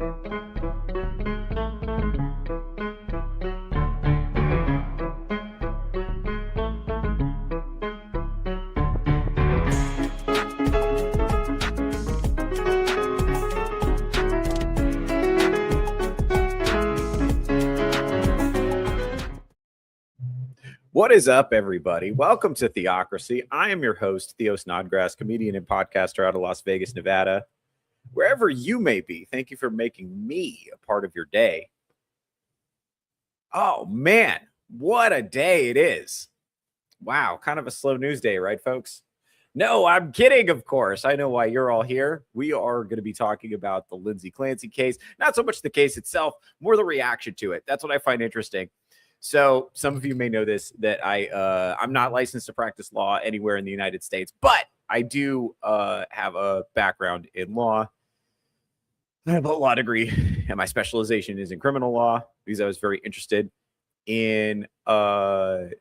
What is up, everybody? Welcome to Theocracy. I am your host, Theo Snodgrass, comedian and podcaster out of Las Vegas, Nevada. Wherever you may be, thank you for making me a part of your day. Oh, man, what a day it is. Wow, kind of a slow news day, right, folks? No, I'm kidding, of course. I know why you're all here. We are going to be talking about the Lindsay Clancy case. Not so much the case itself, more the reaction to it. That's what I find interesting. So some of you may know this, that I'm not licensed to practice law anywhere in the United States, but I do have a background in law. I have a law degree, and my specialization is in criminal law because I was very interested in high-profile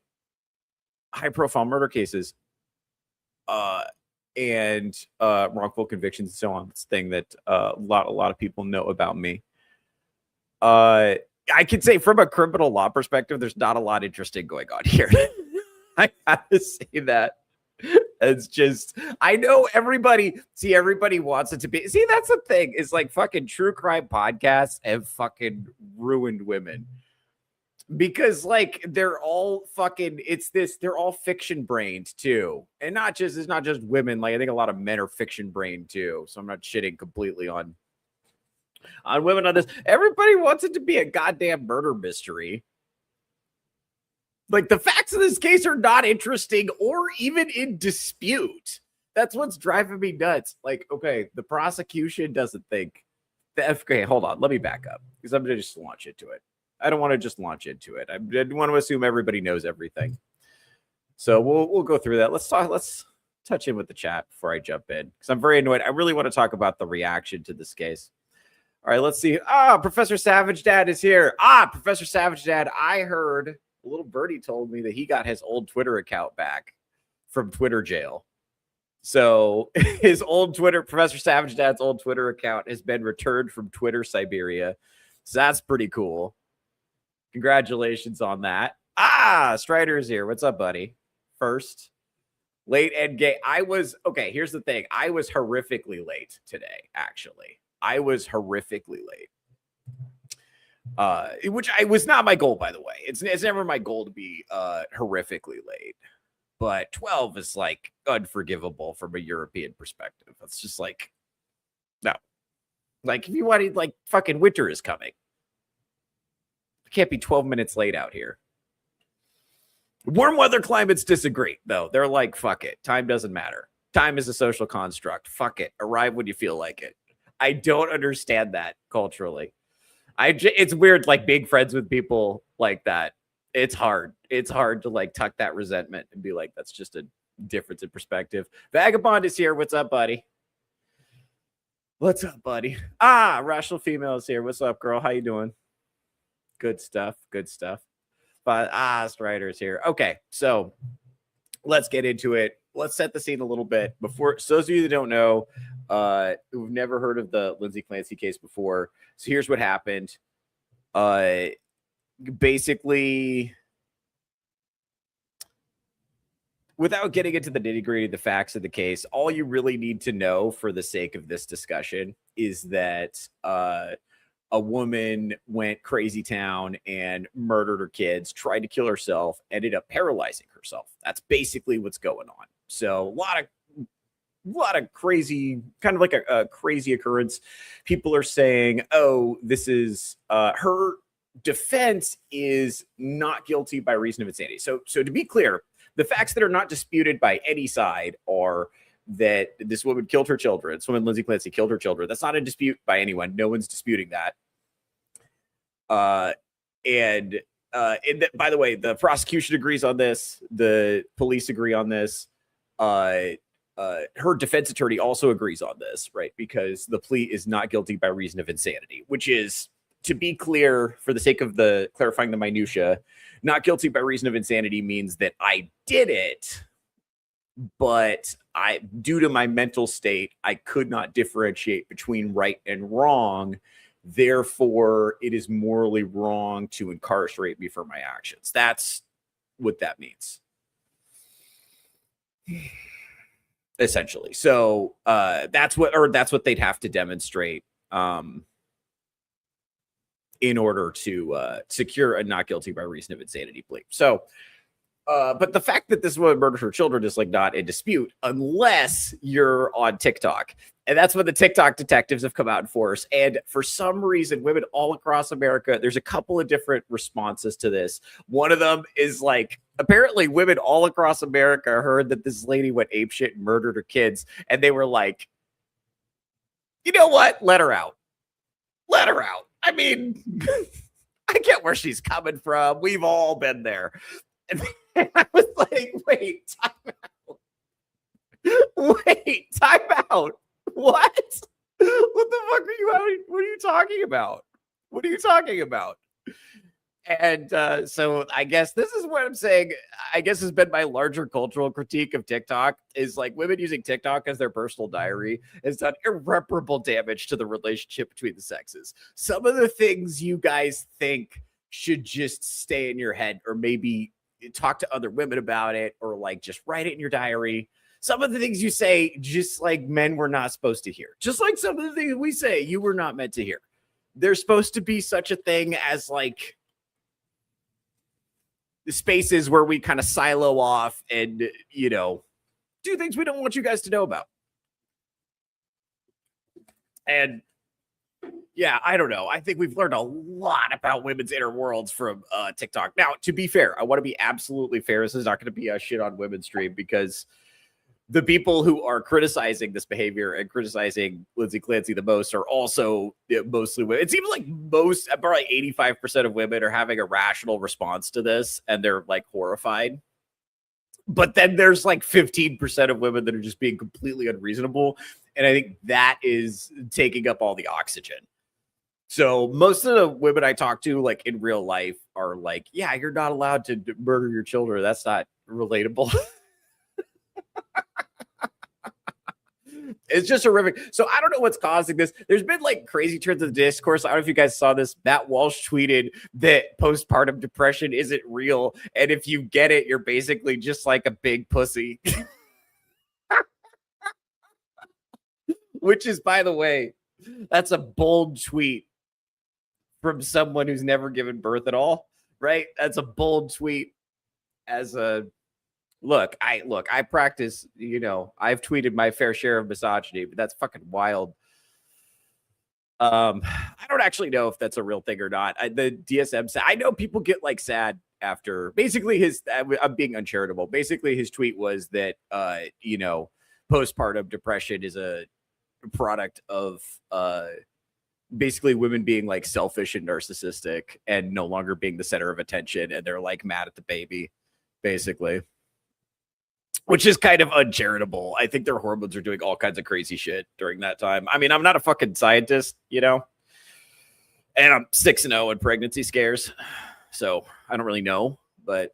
murder cases and wrongful convictions and so on. It's a thing that a lot of people know about me. I can say from a criminal law perspective, there's not a lot interesting going on here. I have to say that. It's just, I know everybody wants it to be. See, that's the thing. It's like fucking true crime podcasts have fucking ruined women. Because like they're all fucking, they're all fiction brained too. And it's not just women. Like I think a lot of men are fiction brained too. So I'm not shitting completely on women on this. Everybody wants it to be a goddamn murder mystery. Like the facts of this case are not interesting or even in dispute. That's what's driving me nuts. Like, okay, the prosecution doesn't think that. Okay, hold on. Let me back up because I'm going to just launch into it. I don't want to just launch into it. I want to assume everybody knows everything. So we'll go through that. Let's touch in with the chat before I jump in because I'm very annoyed. I really want to talk about the reaction to this case. All right, let's see. Professor Savage Dad is here. Professor Savage Dad, I heard a little birdie told me that he got his old Twitter account back from Twitter jail. So his old Professor Savage Dad's old Twitter account has been returned from Twitter Siberia. So that's pretty cool. Congratulations on that. Strider is here. What's up, buddy? First, late and gay. Here's the thing. I was horrifically late today, actually. I was horrifically late, which was not my goal, by the way. It's never my goal to be horrifically late, but 12 is like unforgivable from a European perspective. It's just like, no. Like if you wanted, like fucking winter is coming. I can't be 12 minutes late out here. Warm weather climates disagree, though. They're like, fuck it. Time doesn't matter. Time is a social construct. Fuck it. Arrive when you feel like it. I don't understand that culturally. It's weird, like being friends with people like that. It's hard. It's hard to like tuck that resentment and be like, that's just a difference in perspective. Vagabond is here. What's up, buddy? What's up, buddy? Rational Female is here. What's up, girl? How you doing? Good stuff. Good stuff. But Strider's here. Okay, so let's get into it. Let's set the scene a little bit before. So those of you that don't know, who've never heard of the Lindsay Clancy case before. So here's what happened. Basically, without getting into the nitty-gritty of the facts of the case, all you really need to know for the sake of this discussion is that a woman went crazy town and murdered her kids, tried to kill herself, ended up paralyzing herself. That's basically what's going on. So a lot of crazy, kind of like a crazy occurrence. People are saying, this is her defense is not guilty by reason of insanity. So to be clear, the facts that are not disputed by any side are that this woman killed her children. This woman, Lindsay Clancy, killed her children. That's not in dispute by anyone. No one's disputing that. And by the way, the prosecution agrees on this. The police agree on this. Her defense attorney also agrees on this, right? Because the plea is not guilty by reason of insanity, which is, to be clear, for the sake of clarifying the minutia, not guilty by reason of insanity means that I did it, but due to my mental state, I could not differentiate between right and wrong. therefore it is morally wrong to incarcerate me for my actions. That's what that means, essentially. So that's what they'd have to demonstrate in order to secure a not guilty by reason of insanity plea. So but the fact that this woman murdered her children is like not in dispute unless you're on TikTok. And that's when the TikTok detectives have come out in force. And for some reason, women all across America, there's a couple of different responses to this. One of them is like, apparently women all across America heard that this lady went apeshit and murdered her kids. And they were like, you know what? Let her out. Let her out. I mean, I get where she's coming from. We've all been there. And I was like, wait, time out. Wait, time out. What? What the fuck what are you talking about? What are you talking about? And so I guess this is what I'm saying. I guess has been my larger cultural critique of TikTok is like women using TikTok as their personal diary has done irreparable damage to the relationship between the sexes. Some of the things you guys think should just stay in your head, or maybe talk to other women about it, or like just write it in your diary. Some of the things you say, just like men were not supposed to hear, just like some of the things we say you were not meant to hear. There's supposed to be such a thing as like the spaces where we kind of silo off and, you know, do things we don't want you guys to know about. And yeah, I don't know. I think we've learned a lot about women's inner worlds from TikTok. Now, to be fair, I want to be absolutely fair. This is not going to be a shit on women's stream, because the people who are criticizing this behavior and criticizing Lindsay Clancy the most are also mostly women. It seems like probably 85% of women are having a rational response to this, and they're like horrified. But then there's like 15% of women that are just being completely unreasonable. And I think that is taking up all the oxygen. So most of the women I talk to, like in real life, are like, yeah, you're not allowed to murder your children. That's not relatable. It's just horrific. So I don't know what's causing this. There's been like crazy turns of the discourse. I don't know if you guys saw this. Matt Walsh tweeted that postpartum depression isn't real. And if you get it, you're basically just like a big pussy. Which is, by the way, that's a bold tweet from someone who's never given birth at all, right? That's a bold tweet. As a look, I practice, you know, I've tweeted my fair share of misogyny, but that's fucking wild. I don't actually know if that's a real thing or not. The DSM said, I know people get like sad after basically I'm being uncharitable. Basically his tweet was that, you know, postpartum depression is a product of, basically women being like selfish and narcissistic and no longer being the center of attention. And they're like mad at the baby, basically, which is kind of uncharitable. I think their hormones are doing all kinds of crazy shit during that time. I mean, I'm not a fucking scientist, you know, and I'm 6-0 in pregnancy scares. So I don't really know, but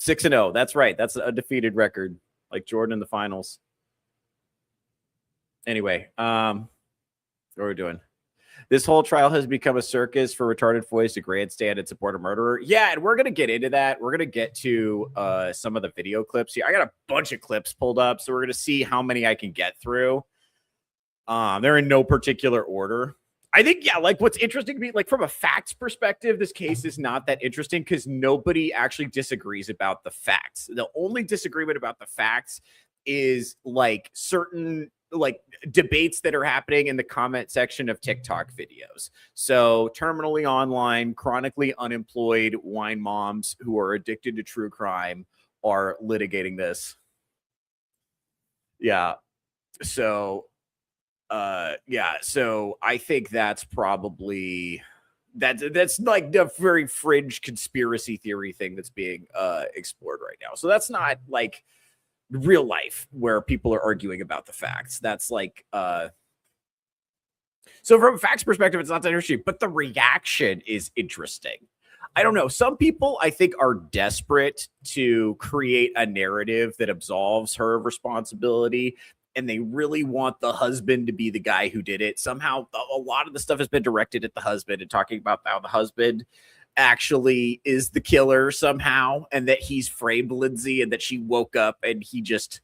6-0. That's right. That's a undefeated record, like Jordan in the finals. Anyway, what are we doing? This whole trial has become a circus for retarded boys to grandstand and support a murderer. Yeah, and we're going to get into that. We're going to get to some of the video clips here. I got a bunch of clips pulled up, so we're going to see how many I can get through. They're in no particular order. I think, yeah, like what's interesting to me, like from a facts perspective, this case is not that interesting because nobody actually disagrees about the facts. The only disagreement about the facts is like certain like debates that are happening in the comment section of TikTok videos. So terminally online, chronically unemployed wine moms who are addicted to true crime are litigating this. Yeah. So, yeah. So I think that's probably that's like the very fringe conspiracy theory thing that's being explored right now. So that's not like real life where people are arguing about the facts. That's like so from a facts perspective, it's not that interesting, but the reaction is interesting. I don't know. Some people I think are desperate to create a narrative that absolves her of responsibility and they really want the husband to be the guy who did it. Somehow a lot of the stuff has been directed at the husband and talking about how the husband actually is the killer somehow, and that he's framed Lindsay and that she woke up and he just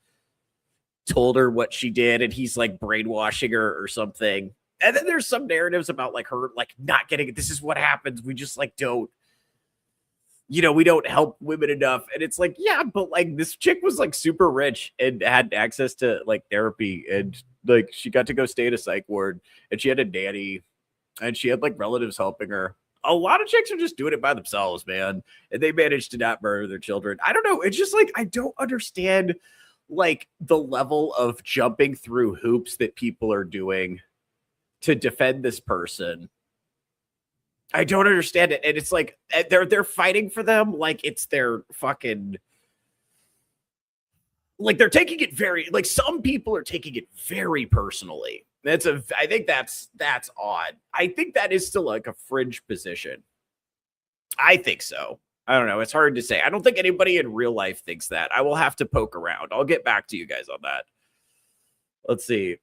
told her what she did and he's like brainwashing her or something. And then there's some narratives about like her like not getting it. This is what happens. We just like don't, we don't help women enough. And it's like, yeah, but like this chick was like super rich and had access to like therapy, and like she got to go stay at a psych ward, and she had a nanny, and she had like relatives helping her. A lot of chicks are just doing it by themselves, man. And they managed to not murder their children. I don't know. It's just like, I don't understand like the level of jumping through hoops that people are doing to defend this person. I don't understand it. And it's like they're fighting for them like it's their fucking, like they're taking it very, like some people are taking it very personally. I think that's odd. I think that is still like a fringe position. I think so. I don't know. It's hard to say. I don't think anybody in real life thinks that. I will have to poke around. I'll get back to you guys on that. Let's see.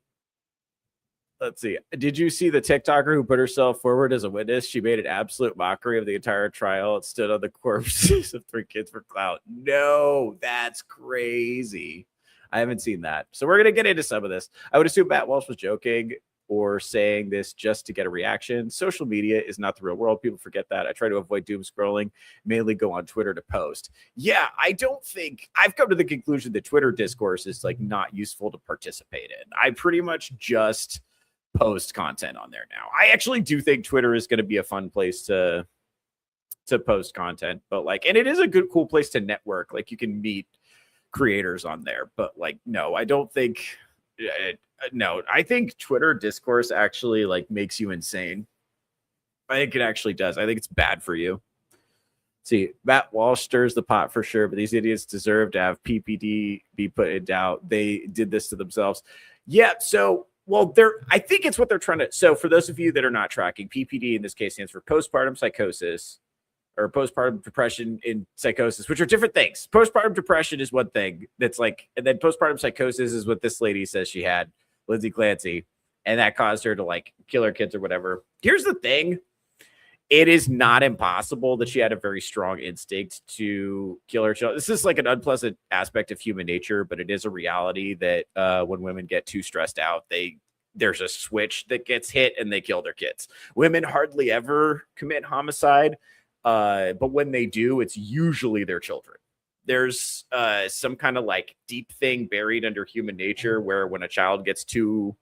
Did you see the TikToker who put herself forward as a witness? She made an absolute mockery of the entire trial and stood on the corpses of 3 kids for clout. No, that's crazy. I haven't seen that. So we're going to get into some of this. I would assume Matt Walsh was joking or saying this just to get a reaction. Social media is not the real world. People forget that. I try to avoid doom scrolling, mainly go on Twitter to post. Yeah, I don't think I've come to the conclusion that Twitter discourse is like not useful to participate in. I pretty much just post content on there now. I actually do think Twitter is going to be a fun place to post content, but like, and it is a good, cool place to network. Like you can meet creators on there, but like, no, I don't think, no, I think Twitter discourse actually like makes you insane. I think it actually does. I think it's bad for you. See, Matt Walsh stirs the pot for sure, but these idiots deserve to have PPD be put in doubt. They did this to themselves. Yeah. So, well, I think it's what they're trying to. So for those of you that are not tracking, PPD in this case stands for postpartum psychosis or postpartum depression in psychosis, which are different things. Postpartum depression is one thing that's like, and then postpartum psychosis is what this lady says she had, Lindsay Clancy, and that caused her to like kill her kids or whatever. Here's the thing. It is not impossible that she had a very strong instinct to kill her child. This is like an unpleasant aspect of human nature, but it is a reality that when women get too stressed out, there's a switch that gets hit and they kill their kids. Women hardly ever commit homicide, but when they do, it's usually their children. There's some kind of like deep thing buried under human nature where when a child gets too,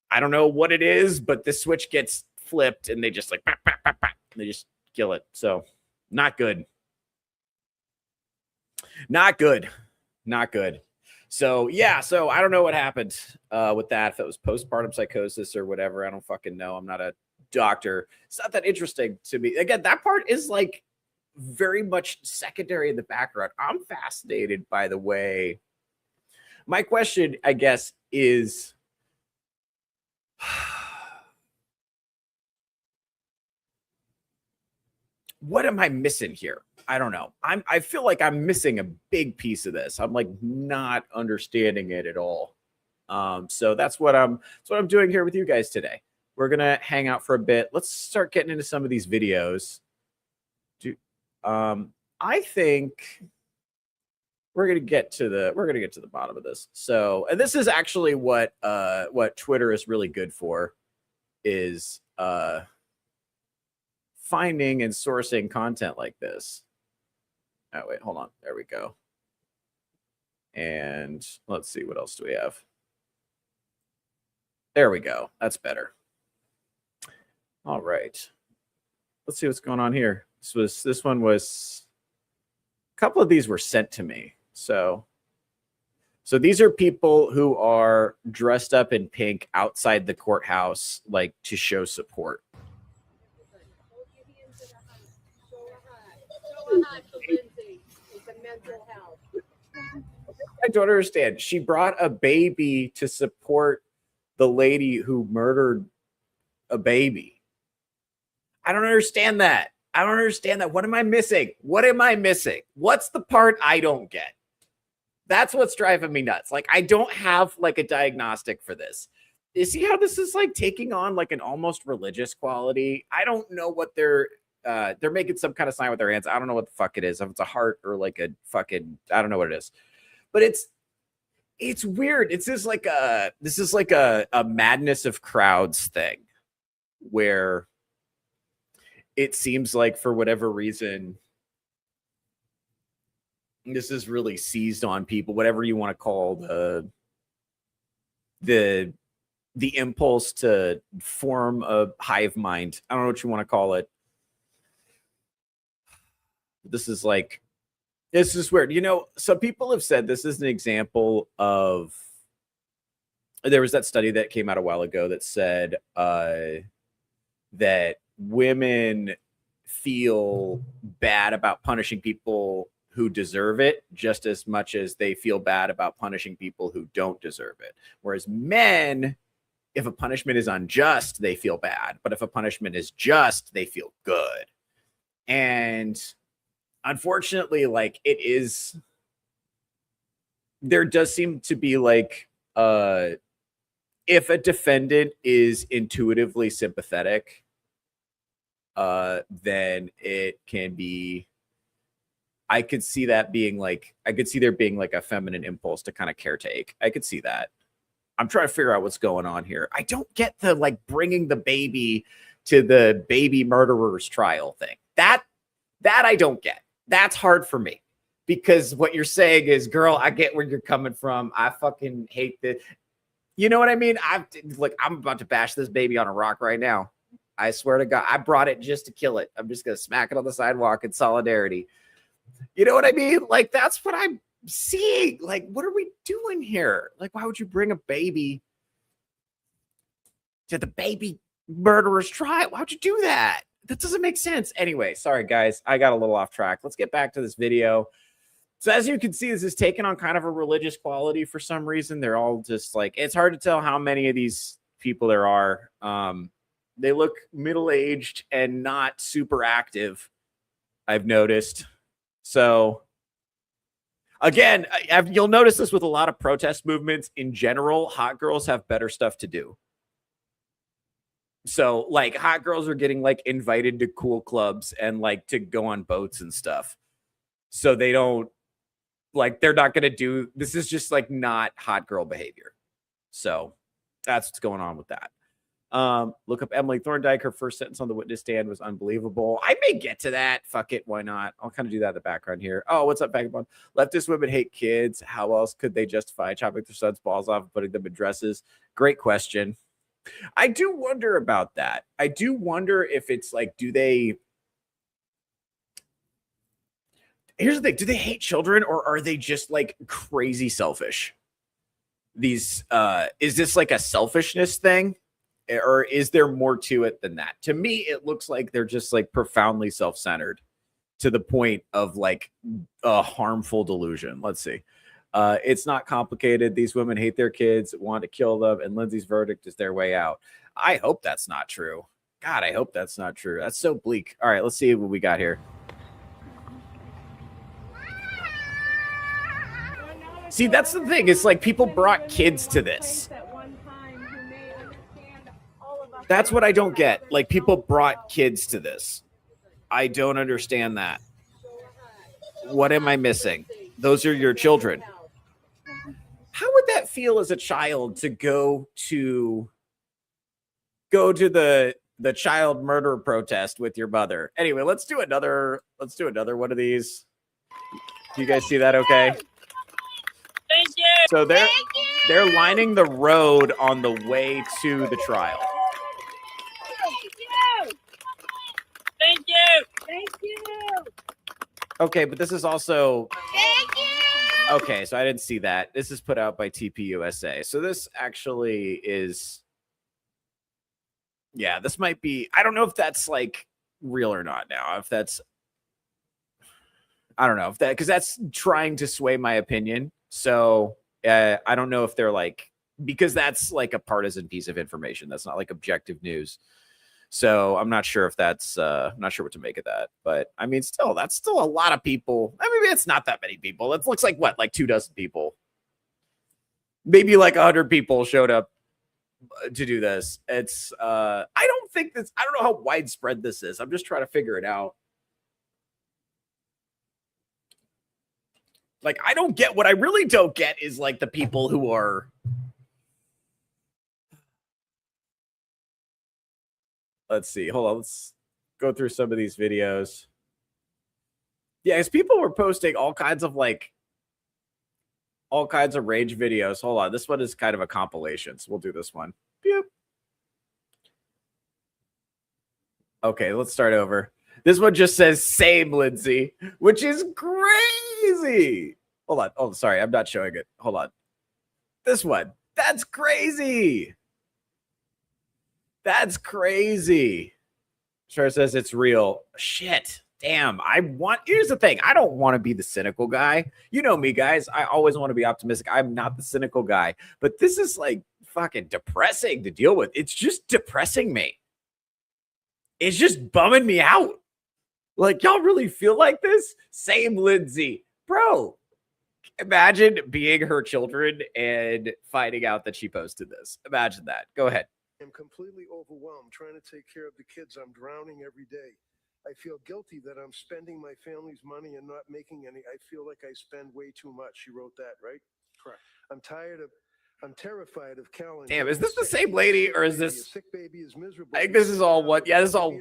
I don't know what it is, but the switch gets flipped and they just like bah, bah, bah, bah, and they just kill it. So not good. So yeah, so I don't know what happened with that, if it was postpartum psychosis or whatever. I don't fucking know. I'm not a doctor. It's not that interesting to me. Again, that part is like very much secondary in the background. I'm fascinated by the way. My question, I guess, is what am I missing here? I don't know. I feel like I'm missing a big piece of this. I'm like not understanding it at all. So that's what I'm doing here with you guys today. We're gonna hang out for a bit. Let's start getting into some of these videos. I think we're gonna get to the bottom of this. So, and this is actually what Twitter is really good for, is finding and sourcing content like this. Oh, wait, hold on. There we go. And let's see, what else do we have? There we go. That's better. All right. Let's see what's going on here. This one was, a couple of these were sent to me. So these are people who are dressed up in pink outside the courthouse, like to show support. I don't understand. She brought a baby to support the lady who murdered a baby. I don't understand that. What am I missing? What's the part I don't get? That's what's driving me nuts. Like, I don't have like a diagnostic for this. You see how this is like taking on like an almost religious quality? I don't know what they're making some kind of sign with their hands. I don't know what the fuck it is. If it's a heart or like a fucking, I don't know what it is. But it's weird. This is like a madness of crowds thing where it seems like for whatever reason this is really seized on people, whatever you want to call the impulse to form a hive mind. I don't know what you want to call it. This is weird. You know, some people have said this is an example of, there was that study that came out a while ago that said that women feel bad about punishing people who deserve it just as much as they feel bad about punishing people who don't deserve it. Whereas men, if a punishment is unjust, they feel bad. But if a punishment is just, they feel good. And unfortunately, like there does seem to be like, if a defendant is intuitively sympathetic, then it can be, I could see that being like, I could see there being like a feminine impulse to kind of caretake. I could see that. I'm trying to figure out what's going on here. I don't get the like bringing the baby to the baby murderer's trial thing. That I don't get. That's hard for me because what you're saying is, girl, I get where you're coming from. I fucking hate this. You know what I mean? I'm about to bash this baby on a rock right now. I swear to God, I brought it just to kill it. I'm just going to smack it on the sidewalk in solidarity. You know what I mean? Like, that's what I'm seeing. Like, what are we doing here? Like, why would you bring a baby to the baby murderer's trial? Why would you do that? That doesn't make sense. Anyway, sorry, guys. I got a little off track. Let's get back to this video. So as you can see, this is taken on kind of a religious quality for some reason. They're all just like, it's hard to tell how many of these people there are. They look middle-aged and not super active, I've noticed. So again, you'll notice this with a lot of protest movements in general. Hot girls have better stuff to do. So like hot girls are getting like invited to cool clubs and like to go on boats and stuff. So they don't like, they're not going to do, this is just like not hot girl behavior. So that's what's going on with that. Look up Emily Thorndike. Her first sentence on the witness stand was unbelievable. I may get to that. Fuck it. Why not? I'll kind of do that in the background here. Oh, what's up, Vagabond? Leftist women hate kids. How else could they justify chopping their sons' balls off and putting them in dresses? Great question. I do wonder about that. I do wonder if it's like, here's the thing. Do they hate children or are they just like crazy selfish? Is this like a selfishness thing? Or is there more to it than that? To me, it looks like they're just like profoundly self-centered to the point of like a harmful delusion. Let's see. It's not complicated. These women hate their kids, want to kill them, and Lindsay's verdict is their way out. I hope that's not true. God, I hope that's not true. That's so bleak. All right, let's see what we got here. See, that's the thing. It's like people brought kids to this. That's what I don't get. Like, people brought kids to this. I don't understand that. What am I missing? Those are your children. How would that feel as a child to go to the child murder protest with your mother? Anyway, let's do another one of these. Do you guys see that okay? Thank you. So they're lining the road on the way to the trial. Thank you. Thank you. Okay, but this is also Thank you. okay. So I didn't see that. This is put out by TPUSA. So this actually is, yeah, this might be. I don't know if that's like real or not now. If that's, I don't know if that, because that's trying to sway my opinion. So I don't know if they're like, because that's like a partisan piece of information. That's not like objective news. So I'm not sure if that's I'm not sure what to make of that. But I mean, still, that's still a lot of people. I mean, it's not that many people. It looks like what, like 24 people. Maybe like 100 people showed up to do this. It's I don't think this, I don't know how widespread this is. I'm just trying to figure it out. Like, I don't get, what I really don't get is like the people who are, let's see, hold on, let's go through some of these videos. Yeah, as people were posting all kinds of like all kinds of rage videos. Hold on, this one is kind of a compilation, so we'll do this one. Beep. Okay, let's start over. This one just says same Lindsay, which is crazy. Hold on. Oh, sorry, I'm not showing it. Hold on. This one. That's crazy. That's crazy. Sure says it's real. Shit. Damn. Here's the thing. I don't want to be the cynical guy. You know me, guys. I always want to be optimistic. I'm not the cynical guy. But this is like fucking depressing to deal with. It's just depressing me. It's just bumming me out. Like, y'all really feel like this? Same Lindsay. Bro, imagine being her children and finding out that she posted this. Imagine that. Go ahead. I'm completely overwhelmed trying to take care of the kids. I'm drowning every day. I feel guilty that I'm spending my family's money and not making any. I feel like I spend way too much. She wrote that, right? Correct. I'm terrified of Callan. Damn, is this the same lady or is this? Sick baby is miserable. I think this is all what? Yeah, this is all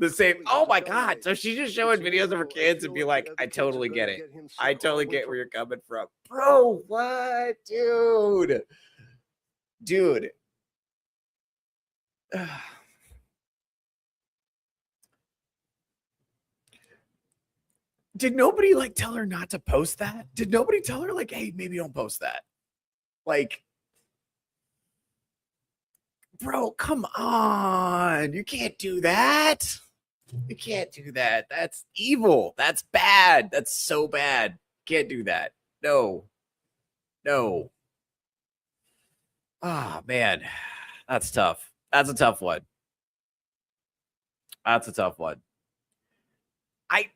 the same. Oh my God. So she's just showing videos of her kids and be like, I totally get it. I totally get where you're coming from. Bro, what? Dude. Dude. Did nobody like tell her not to post that? Did nobody tell her like, hey, maybe don't post that? Like, bro, come on. You can't do that. You can't do that. That's evil. That's bad. That's so bad. Can't do that. No. No. Ah, man. That's tough. That's a tough one. That's a tough one. I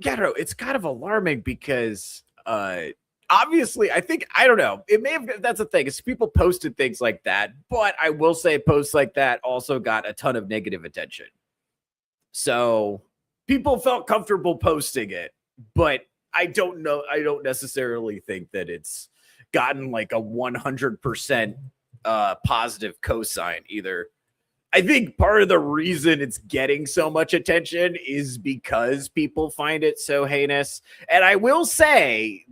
don't know. It's kind of alarming because obviously, I think, I don't know. It may have, that's the thing, is people posted things like that, but I will say posts like that also got a ton of negative attention. So people felt comfortable posting it, but I don't know. I don't necessarily think that it's gotten like a 100% positive cosign either. I think part of the reason it's getting so much attention is because people find it so heinous. And I will say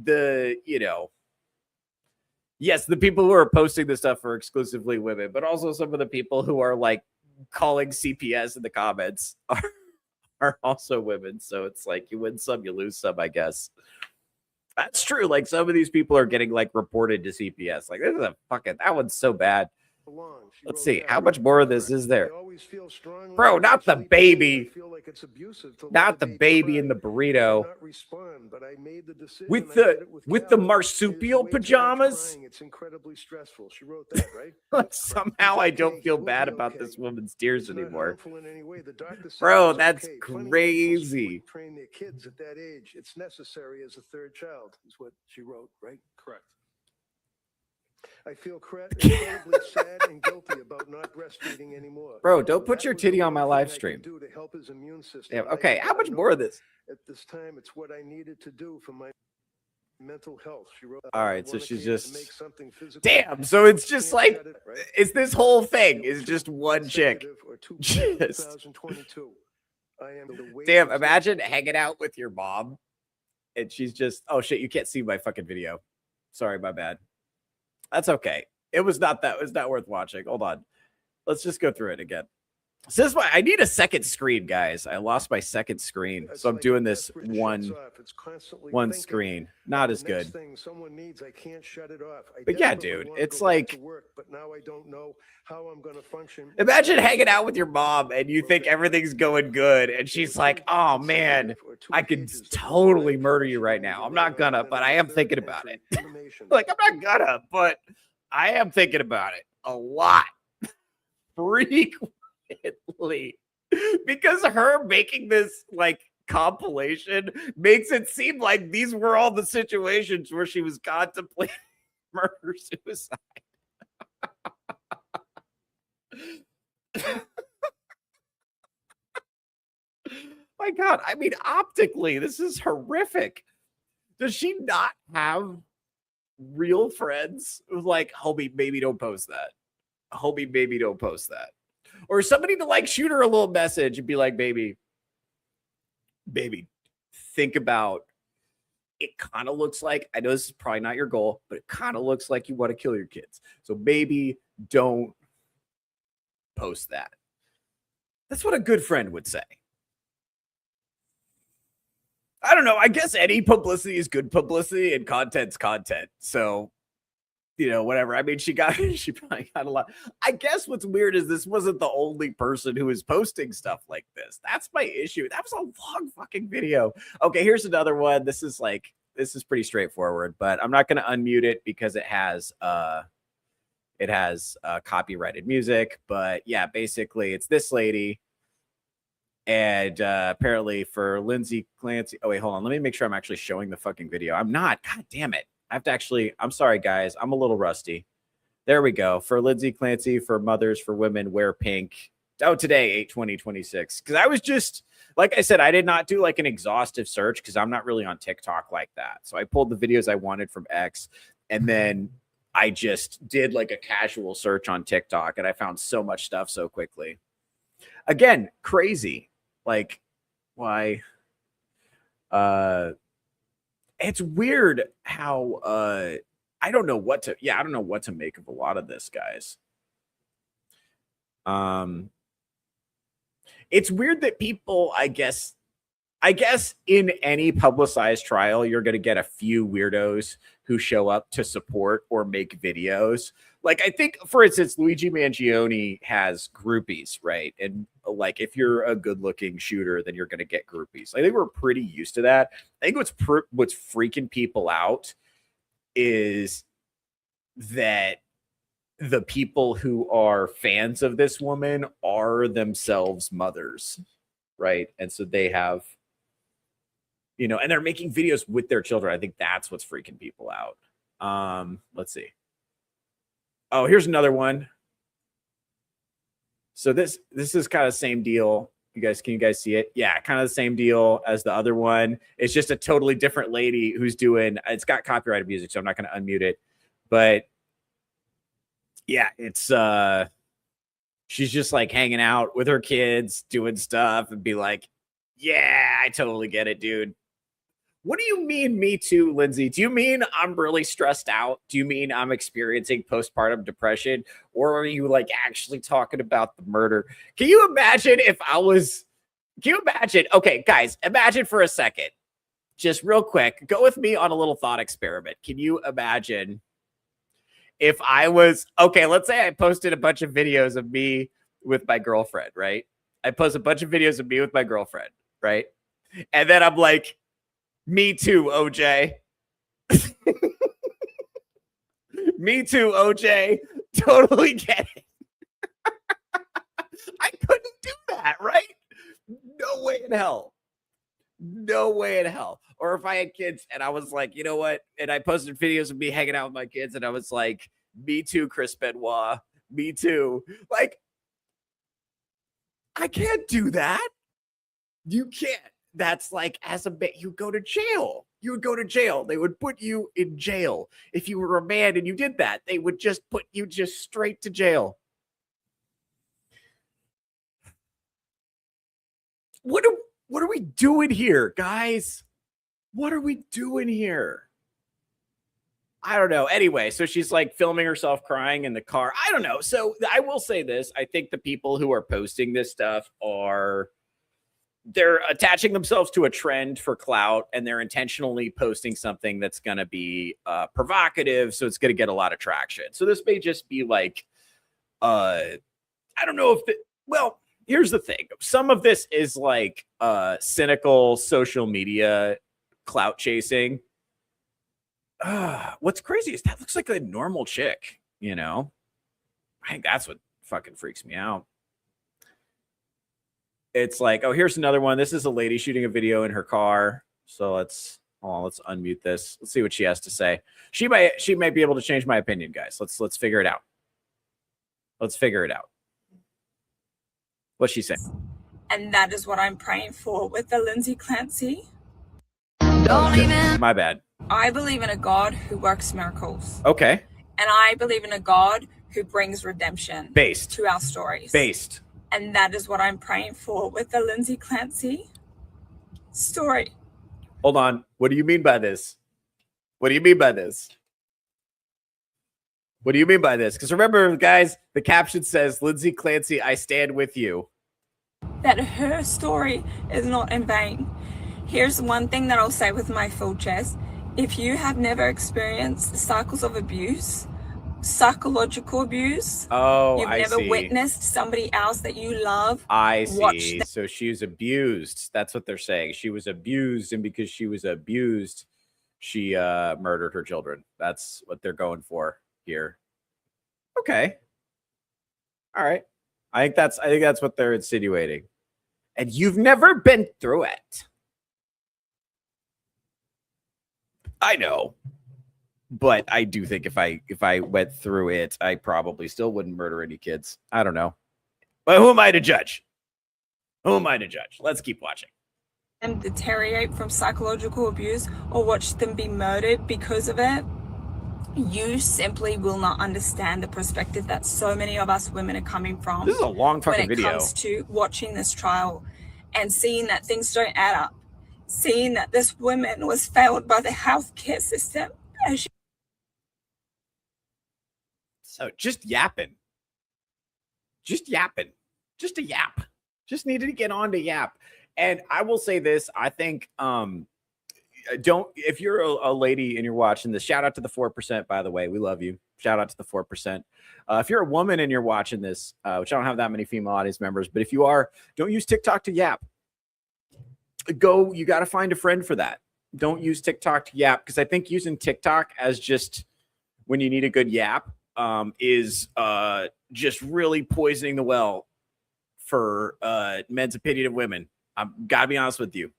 yes, the people who are posting this stuff are exclusively women, but also some of the people who are like calling CPS in the comments are also women. So it's like you win some, you lose some, I guess. That's true. Like some of these people are getting like reported to CPS. Like this is that one's so bad. Let's see. How much more of this is there? Bro, not the baby. Not the baby in the burrito. With the marsupial pajamas. It's incredibly stressful. She wrote that, right? Somehow I don't feel bad about this woman's tears anymore. Bro, that's crazy. Train their kids at that age. It's necessary as a third child, is what she wrote, right? Correct. I feel incredibly sad and guilty about not breastfeeding anymore. Bro, don't put your titty on my live stream. Do to help his immune system. Damn, okay, how much more of this? At this time, it's what I needed to do for my mental health. She wrote. All right, so she's just. Damn, so it's just like, it's this whole thing is just one chick. Just. Damn, imagine hanging out with your mom, and she's just. Oh shit, you can't see my fucking video. Sorry, my bad. That's okay. It was not worth watching. Hold on. Let's just go through it again. So this is why I need a second screen, guys. I lost my second screen. So I'm doing this one screen. Not as good. But yeah, dude, it's like, but now I don't know how I'm going to function. Imagine hanging out with your mom and you think everything's going good. And she's like, oh man, I could totally murder you right now. I'm not gonna, but I am thinking about it. Like, I'm not gonna, but I am thinking about it a lot, frequently, because her making this like compilation makes it seem like these were all the situations where she was contemplating murder suicide. My God, I mean, optically, this is horrific. Does she not have real friends who's like, homie, maybe don't post that? Homie, maybe don't post that. Or somebody to like shoot her a little message and be like, baby, think about it. Kind of looks like, I know this is probably not your goal, but it kind of looks like you want to kill your kids. So maybe don't post that. That's what a good friend would say. I don't know. I guess any publicity is good publicity and content's content. So, you know, whatever. I mean, she probably got a lot. I guess what's weird is this wasn't the only person who was posting stuff like this. That's my issue. That was a long fucking video. Okay, here's another one. This is pretty straightforward, but I'm not going to unmute it because it has copyrighted music. But yeah, basically it's this lady. And apparently for Lindsay Clancy. Oh, wait, hold on. Let me make sure I'm actually showing the fucking video. I'm not. God damn it. I have to actually. I'm sorry, guys. I'm a little rusty. There we go. For Lindsay Clancy, for mothers, for women, wear pink. Oh, today, 8/20/26. Because I was just, like I said, I did not do like an exhaustive search because I'm not really on TikTok like that. So I pulled the videos I wanted from X. And then I just did like a casual search on TikTok. And I found so much stuff so quickly. Again, crazy. Like, why? It's weird how I don't know what to make of a lot of this, guys. It's weird that people, I guess in any publicized trial, you're going to get a few weirdos who show up to support or make videos. Like, I think, for instance, Luigi Mangione has groupies, right? And like, if you're a good-looking shooter, then you're going to get groupies. I think we're pretty used to that. I think what's freaking people out is that the people who are fans of this woman are themselves mothers, right? And so they have, you know, and they're making videos with their children. I think that's what's freaking people out. Let's see. Oh, here's another one. So this is kind of the same deal. Can you guys see it? Yeah, kind of the same deal as the other one. It's just a totally different lady who's doing, it's got copyrighted music, so I'm not going to unmute it. But yeah, it's she's just like hanging out with her kids, doing stuff, and be like, yeah, I totally get it, dude. What do you mean, me too, Lindsay? Do you mean I'm really stressed out? Do you mean I'm experiencing postpartum depression? Or are you like actually talking about the murder? Can you imagine if I was, okay, guys, imagine for a second, just real quick, go with me on a little thought experiment. Can you imagine if I was, okay, let's say I posted a bunch of videos of me with my girlfriend, right? I post a bunch of videos of me with my girlfriend, right? And then I'm like, me too, OJ. Me too, OJ. Totally get it. I couldn't do that, right? No way in hell. No way in hell. Or if I had kids and I was like, you know what? And I posted videos of me hanging out with my kids and I was like, me too, Chris Benoit. Me too. Like, I can't do that. You can't. That's like, as a bit, you go to jail. You would go to jail. They would put you in jail. If you were a man and you did that, they would just put you just straight to jail. What are we doing here, guys? What are we doing here? I don't know. Anyway, so she's like filming herself crying in the car. I don't know. So I will say this. I think the people who are posting this stuff they're attaching themselves to a trend for clout, and they're intentionally posting something that's going to be provocative. So it's going to get a lot of traction. So this may just be like, I don't know if well, here's the thing. Some of this is like cynical social media clout chasing. What's crazy is that looks like a normal chick. You know, I think that's what fucking freaks me out. It's like, oh, here's another one. This is a lady shooting a video in her car. So let's unmute this. Let's see what she has to say. She might be able to change my opinion, guys. Let's figure it out. Let's figure it out. What's she saying? And that is what I'm praying for with the Lindsay Clancy. My bad. I believe in a God who works miracles. Okay. And I believe in a God who brings redemption Based. to our stories. Based. And that is what I'm praying for with the Lindsay Clancy story. Hold on. What do you mean by this? What do you mean by this? What do you mean by this? Because remember, guys, the caption says, Lindsay Clancy, I stand with you. That her story is not in vain. Here's one thing that I'll say with my full chest. If you have never experienced cycles of abuse, psychological abuse, you've never witnessed somebody else that you love. I see. So she was abused. That's what they're saying. She was abused, and because she was abused, she murdered her children. That's what they're going for here. Okay. All right. I think that's what they're insinuating. And you've never been through it. I know. But I do think if I went through it, I probably still wouldn't murder any kids. I don't know. But who am I to judge? Who am I to judge? Let's keep watching. And deteriorate from psychological abuse or watch them be murdered because of it. You simply will not understand the perspective that so many of us women are coming from. This is a long fucking video. When it comes to watching this trial and seeing that things don't add up. Seeing that this woman was failed by the healthcare system. So just yapping. Just yapping. Just a yap. Just needed to get on to yap. And I will say this. I think if you're a lady and you're watching this, shout out to the 4%, by the way. We love you. Shout out to the 4%. If you're a woman and you're watching this, which I don't have that many female audience members, but if you are, don't use TikTok to yap. You got to find a friend for that. Don't use TikTok to yap, because I think using TikTok as just when you need a good yap is just really poisoning the well for men's opinion of women. I've got to be honest with you.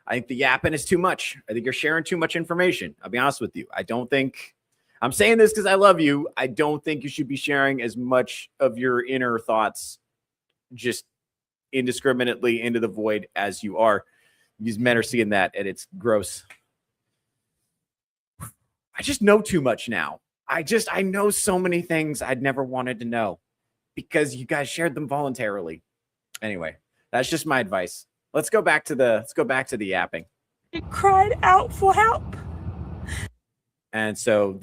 I think the yapping is too much. I think you're sharing too much information. I'll be honest with you. I don't think I'm saying this because I love you. I don't think you should be sharing as much of your inner thoughts just indiscriminately into the void as you are. These men are seeing that, and it's gross. I just know too much now. I know so many things I'd never wanted to know because you guys shared them voluntarily. Anyway, that's just my advice. Let's go back to the yapping. He cried out for help. And so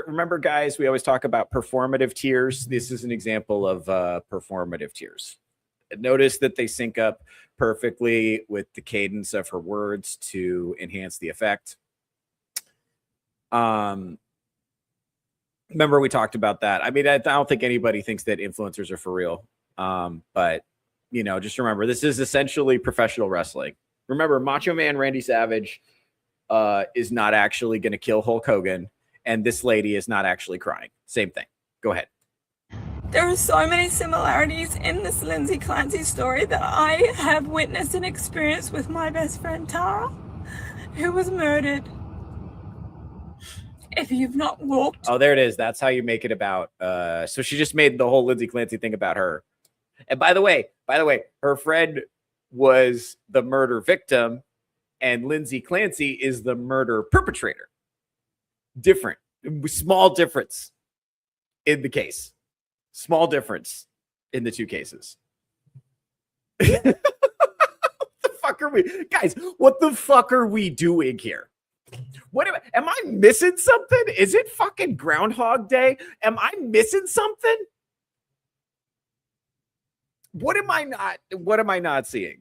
remember, guys, we always talk about performative tears. This is an example of performative tears. Notice that they sync up perfectly with the cadence of her words to enhance the effect. Remember we talked about that. I mean, I don't think anybody thinks that influencers are for real. But just remember, this is essentially professional wrestling. Remember, Macho Man Randy Savage is not actually going to kill Hulk Hogan, and this lady is not actually crying. Same thing. Go ahead. There are so many similarities in this Lindsay Clancy story that I have witnessed and experienced with my best friend Tara, who was murdered. If you've not walked... Oh, there it is. That's how you make it about... so she just made the whole Lindsay Clancy thing about her. And by the way, her friend was the murder victim, and Lindsay Clancy is the murder perpetrator. Different. Small difference in the case. Small difference in the two cases. What the fuck are we... Guys, what the fuck are we doing here? Am I missing something? Is it fucking Groundhog Day? Am I missing something? What am I not seeing?